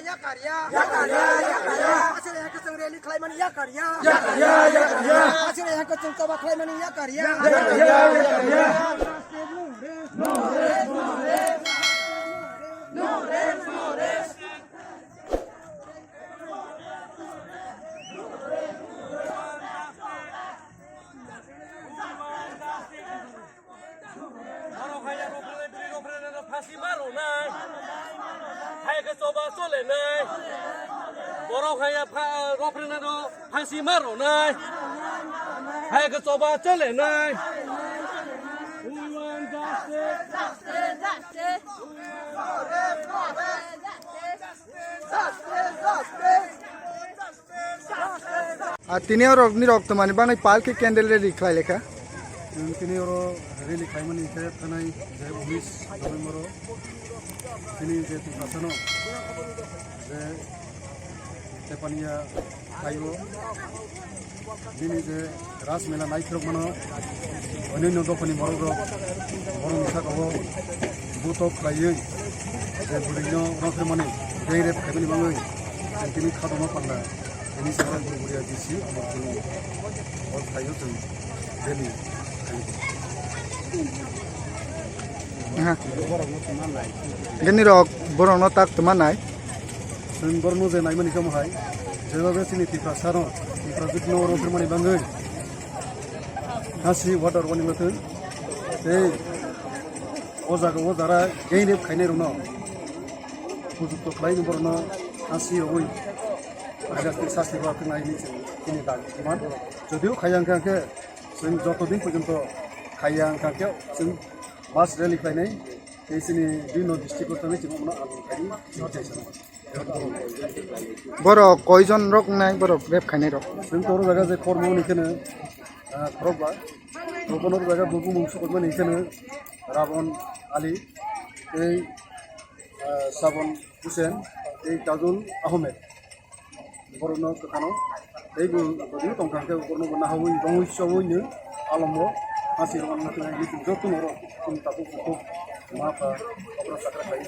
yakarya asal yang keseng rally klaiman yakarya asal yang keseng coba klaiman yakarya ফাঁসি মারো নাই হাইকে চবা চলে নাই বড় খাইয়া রফরেনারও ফাঁসি মারো নাই হাইকে চবা চলে নাই আর তিনি অগ্নি রক্ত মানে বানাই পালকি ক্যান্ডেল রেডি খাই লেখা তিনি রেলি খাইমানি থানায় যে 19 নভেম্বর তিনি যে শাসন যে তেপানিয়া খাইব তিনি যে রাসমেলা নাইক্রক মানো অন্যান্য দফানি বড় বড় মিশাকাবো বুতক খাইयै যে বুড়িনো রফে মানে दै रेप खाइमानि बाङै তিনি খাদমা পান্না তিনি सारा गुरुबुरिया दिसि আমার তিনি और खाइयो जों rally gini rok borong no tak teman nai जों बरनो जे नायमानि समावहाय जेबाबे सिनि तिफ्रा सारो तिफ्रा जितनो रफे मानि बाङै हासि वाटार वानि मथो ए अजागा अजारा दै रेप खाइनाय रनो उपयुक्त खालायनो बरनो हासि ओइ आजास्ति सास्ति बाथों नायनि जोंनि दागिमान যদিও खायांखाखे जों যতদিন পর্যন্ত खायांखाखे जों मास रेलि खायनाय एसिनि बिनो डिस्ट्रिक्टआव थानाय जों उनाव आलुखायनि situation borok koijon rok nai borok rep khainai rok जों तोर जागा जे कर्मनिखोनो खरबा गोबनर जागा बुबु मुंसु कदमान इखोनो राबन आली এই साबन हुसेन এই ताजुल आहमेद बरनो कथानो এই बदि तंखांखे बरनो बना हावै दंगै सवैनो आलमो हासिर मान नाथाय जितु जतु नरो तुम ताकु फुकु माफा अब्रा साकरा खाइ